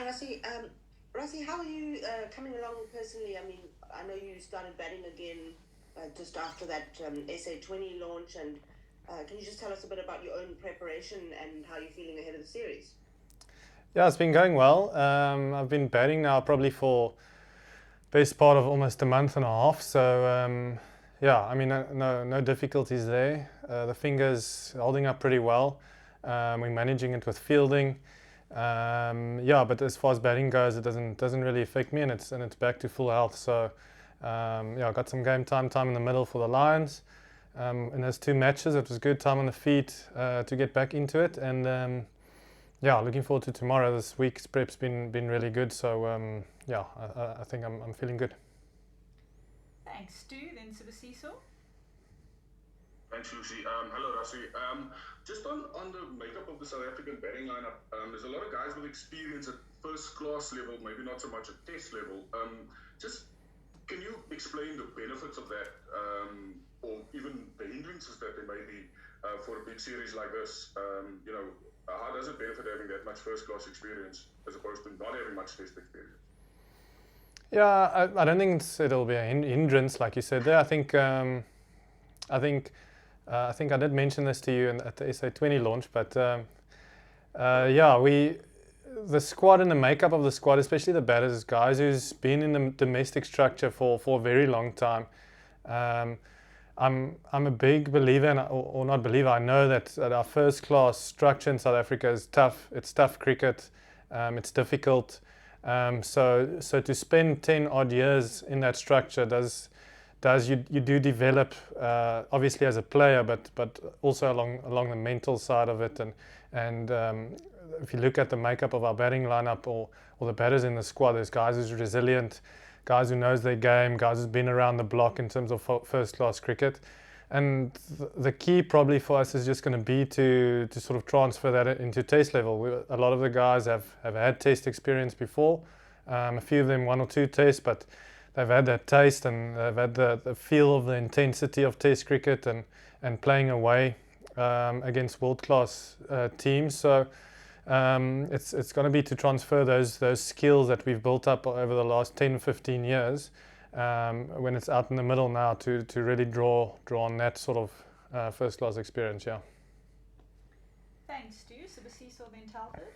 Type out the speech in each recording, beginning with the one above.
Rassie. Rassie, how are you coming along personally? I mean, I know you started batting again just after that SA20 launch, and can you just tell us a bit about your own preparation and how you're feeling ahead of the series? Yeah, it's been going well. I've been batting now probably for best part of almost a month and a half. So yeah, I mean, no difficulties there. The fingers holding up pretty well. We're managing it with fielding. Yeah, but as far as batting goes, it doesn't really affect me, and it's back to full health. So yeah, I got some game time in the middle for the Lions. In those two matches, it was good time on the feet to get back into it, and yeah, looking forward to tomorrow. This week's prep's been really good, so yeah, I think I'm feeling good. Thanks, Stu. Then Sibusiso. Thanks, Lucy. Hello, Rassie. Just on the makeup of the South African batting lineup, there's a lot of guys with experience at first class level, maybe not so much at test level. Just can you explain the benefits of that, or even the hindrances that there may be for a big series like this? You know, how does it benefit having that much first class experience as opposed to not having much test experience? Yeah, I don't think it'll be a hindrance, like you said there. I think I did mention this to you at the SA20 launch, but yeah, the squad and the makeup of the squad, especially the batters, guys who's been in the domestic structure for a very long time. I'm a big believer, or not believer. I know that our first class structure in South Africa is tough. It's tough cricket. It's difficult. So to spend 10 odd years in that structure you do develop obviously as a player, but also along the mental side of it, and if you look at the makeup of our batting lineup or the batters in the squad, there's guys who's resilient, guys who knows their game, guys who's been around the block in terms of first class cricket. And the key probably for us is just going to be to sort of transfer that into test level. A lot of the guys have had test experience before, a few of them 1 or 2 tests, but they've had that taste and they've had the feel of the intensity of test cricket and playing away against world-class teams. So it's going to be to transfer those skills that we've built up over the last 10, 15 years when it's out in the middle now to really draw on that sort of first-class experience, yeah. Thanks, Stu. Sibusiso, then Talbot.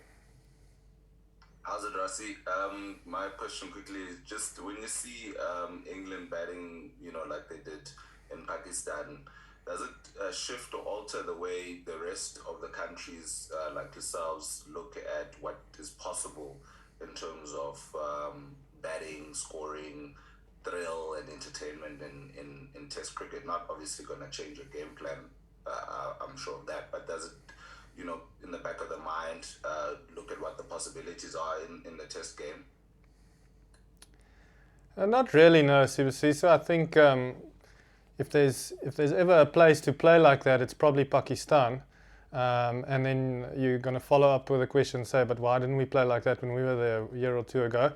How's it, Rassie? My question quickly is just when you see England batting, you know, like they did in Pakistan, does it shift or alter the way the rest of the countries like yourselves look at what is possible in terms of batting, scoring, thrill and entertainment in test cricket? Not obviously going to change your game plan, I'm sure of that, but does it, you know, in the back of the mind, look at what the possibilities are in the test game? Not really, no, Sibusiso. I think if there's ever a place to play like that, it's probably Pakistan. And then you're going to follow up with a question, say, but why didn't we play like that when we were there a year or two ago?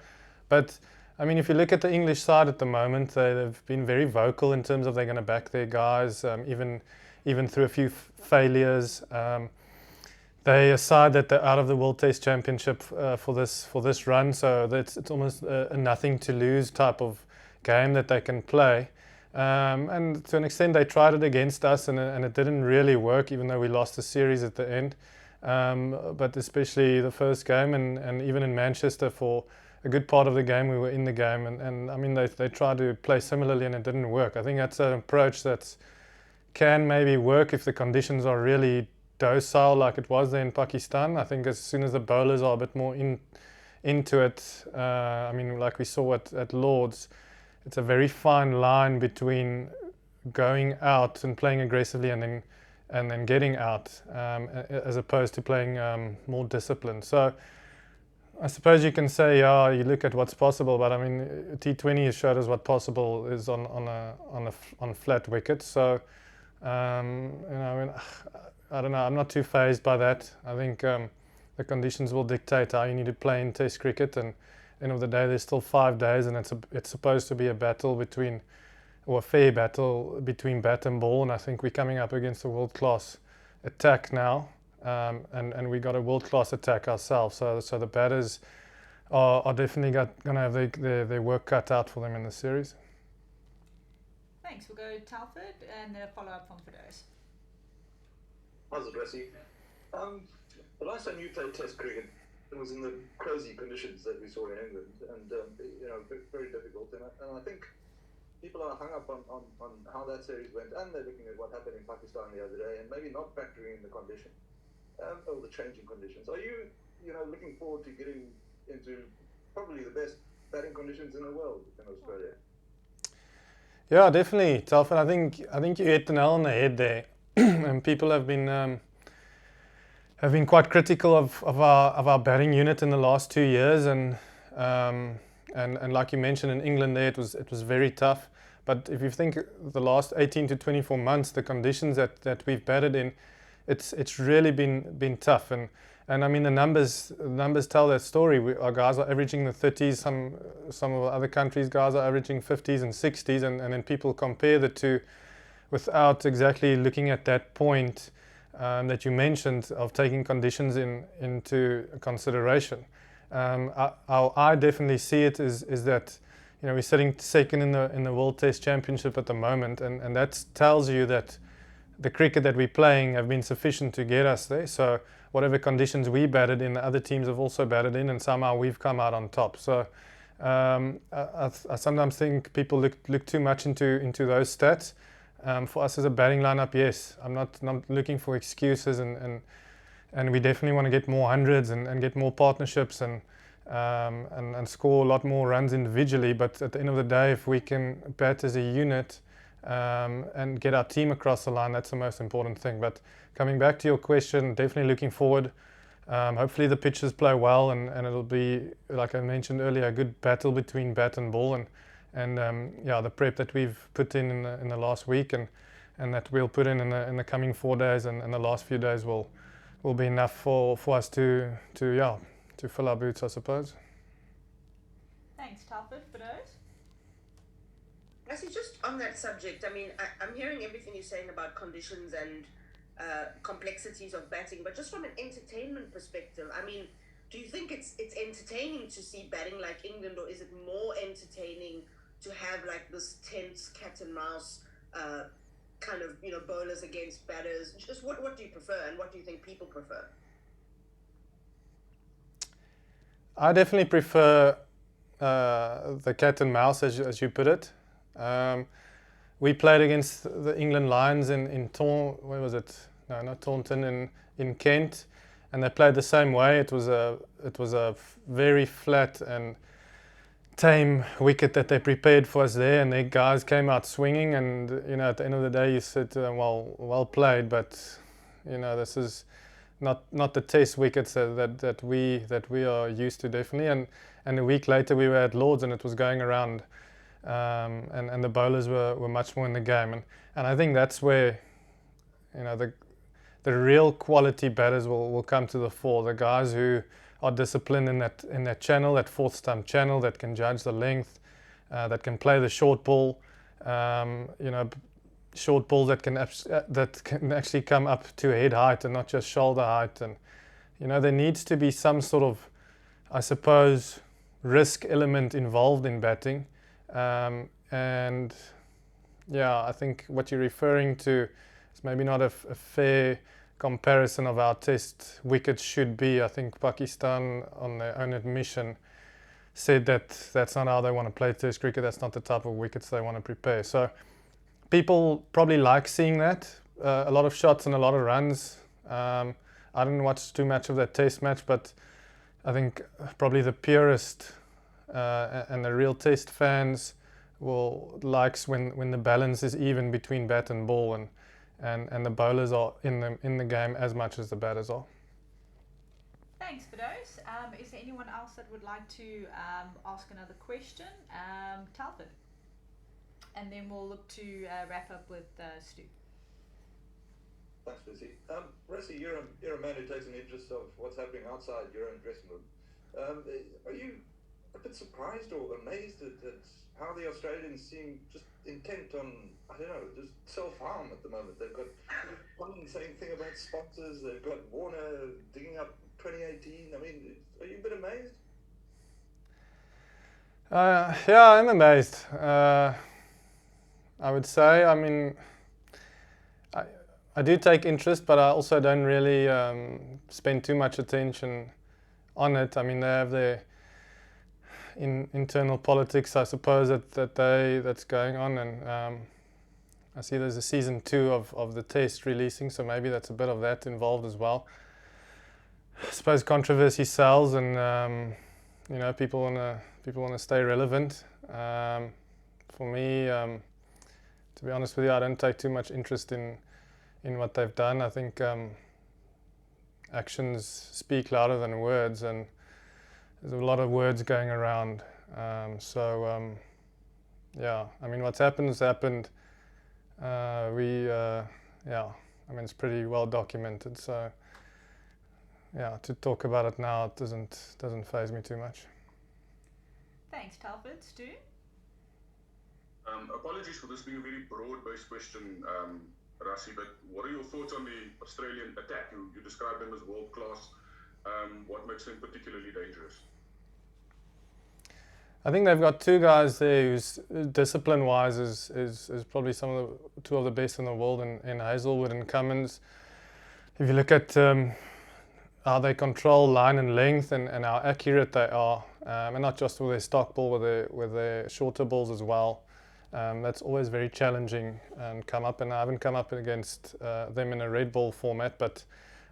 But I mean, if you look at the English side at the moment, they've been very vocal in terms of they're going to back their guys, even through a few failures. They decide that they're out of the World Test Championship for this run, so it's almost a nothing to lose type of game that they can play. And to an extent, they tried it against us, and it didn't really work, even though we lost the series at the end. But especially the first game, and even in Manchester for a good part of the game, we were in the game, and I mean they tried to play similarly, and it didn't work. I think that's an approach that can maybe work if the conditions are really docile like it was there in Pakistan. I think as soon as the bowlers are a bit more into it, I mean, like we saw at Lords, it's a very fine line between going out and playing aggressively and then getting out, as opposed to playing more disciplined. So I suppose you can say, yeah, you look at what's possible, but I mean, T20 has showed us what possible is on flat wickets. So you know, I mean, I don't know. I'm not too fazed by that. I think the conditions will dictate how you need to play in Test cricket. And at the end of the day, there's still 5 days, and it's supposed to be a battle between, or a fair battle between bat and ball. And I think we're coming up against a world-class attack now, and we got a world-class attack ourselves. So the batters are definitely going to have their work cut out for them in the series. Thanks. We'll go Telford and then a follow-up from Fidos. How's it, Rassie? The last time you played Test cricket, it was in the crazy conditions that we saw in England, and very difficult. And I think people are hung up on how that series went, and they're looking at what happened in Pakistan the other day, and maybe not factoring in the condition, or the changing conditions. Are you looking forward to getting into probably the best batting conditions in the world in Australia? Yeah, definitely, Telford. I think you hit the nail on the head there, and people have been quite critical of our batting unit in the last 2 years, and like you mentioned in England there, it was very tough. But if you think the last 18 to 24 months, the conditions that we've batted in, it's really been tough, and I mean the numbers tell that story. Our guys are averaging the 30s. Some of the other countries' guys are averaging 50s and 60s, and then people compare the two without exactly looking at that point that you mentioned of taking conditions into consideration. How I definitely see it is that we're sitting second in the World Test Championship at the moment, and that tells you that the cricket that we're playing have been sufficient to get us there. So whatever conditions we batted in, the other teams have also batted in, and somehow we've come out on top. So I sometimes think people look too much into those stats. For us as a batting lineup, yes, I'm not looking for excuses, and we definitely want to get more hundreds and get more partnerships and score a lot more runs individually. But at the end of the day, if we can bat as a unit and get our team across the line, that's the most important thing. But coming back to your question, definitely looking forward. Hopefully the pitches play well, and it'll be, like I mentioned earlier, a good battle between bat and ball, and the prep that we've put in the last week and that we'll put in the coming 4 days and the last few days will be enough for us to fill our boots, I suppose. Thanks, Telford. Fidos? Actually, just on that subject, I mean, I'm hearing everything you're saying about conditions and complexities of batting, but just from an entertainment perspective, I mean, do you think it's entertaining to see batting like England, or is it more entertaining to have like this tense cat and mouse kind of bowlers against batters? Just what do you prefer, and what do you think people prefer? I definitely prefer the cat and mouse, as you put it. We played against the England Lions in where was it? No, not Taunton, in Kent, and they played the same way. It was a very flat and tame wicket that they prepared for us there, and their guys came out swinging. And at the end of the day, you said, well played, but this is not the Test wickets that we are used to, definitely. And a week later, we were at Lords, and it was going around. And the bowlers were much more in the game, and I think that's where the real quality batters will come to the fore. The guys who are disciplined in that channel, that fourth stump channel, that can judge the length, that can play the short ball, short balls that can actually come up to head height and not just shoulder height. And there needs to be some sort of, I suppose, risk element involved in batting. And I think what you're referring to is maybe not a fair comparison of our Test wickets should be. I think Pakistan, on their own admission, said that that's not how they want to play Test cricket. That's not the type of wickets they want to prepare. So people probably like seeing that, a lot of shots and a lot of runs. I didn't watch too much of that Test match, but I think probably the purest and the real Test fans likes when the balance is even between bat and ball, and the bowlers are in the game as much as the batters are. Thanks, Fidos. Is there anyone else that would like to ask another question? Telford. And then we'll look to wrap up with Stu. Thanks, Lucy. Rassie, you're a man who takes an interest of what's happening outside your own dressing room. Are you a bit surprised or amazed at how the Australians seem just intent on, I don't know, just self-harm at the moment? They've got one saying thing about sponsors, they've got Warner digging up 2018. I mean, are you a bit amazed? Yeah, I'm amazed. I would say, I mean, I do take interest, but I also don't really spend too much attention on it. I mean, they have their internal politics, I suppose, that's going on, and I see there's a season 2 of the test releasing, so maybe that's a bit of that involved as well. I suppose controversy sells, and you know, people wanna stay relevant. For me, to be honest with you, I don't take too much interest in what they've done. I think actions speak louder than words, and there's a lot of words going around. Yeah, I mean, what's happened has happened. Yeah, I mean, it's pretty well documented. So yeah, to talk about it now, it doesn't faze me too much. Thanks, Telford. Stu? Apologies for this being a very broad-based question, Rassie, but what are your thoughts on the Australian attack? You describe them as world-class. What makes them particularly dangerous? I think they've got 2 guys there who's discipline-wise is probably two of the best in the world in Hazelwood and Cummins. If you look at how they control line and length and how accurate they are, and not just with their stock ball, with their shorter balls as well. That's always very challenging and come up, and I haven't come up against them in a red ball format, but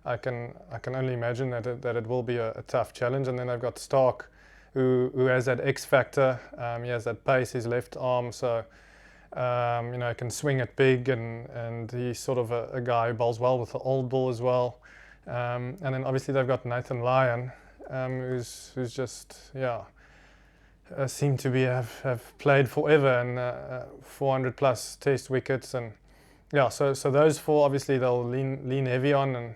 I can only imagine that it will be a tough challenge. And then they've got Stark, who has that X factor. He has that pace, his left arm, so you know, can swing it big, and he's sort of a guy who bowls well with the old ball as well. And then obviously they've got Nathan Lyon, who's just, yeah, seem to have played forever, and 400 plus test wickets, and yeah, so those 4 obviously they'll lean heavy on, and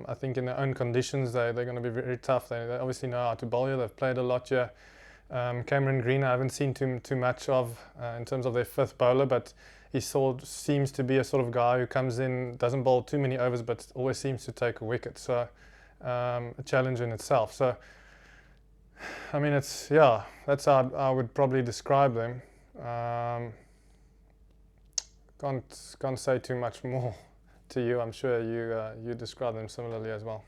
I think in their own conditions they're going to be very tough. They obviously know how to bowl here. They've played a lot here. Cameron Green I haven't seen too much of in terms of their 5th bowler, but he seems to be a sort of guy who comes in, doesn't bowl too many overs, but always seems to take a wicket. So a challenge in itself. So I mean, that's how I would probably describe them. Can't say too much more to you. I'm sure you describe them similarly as well.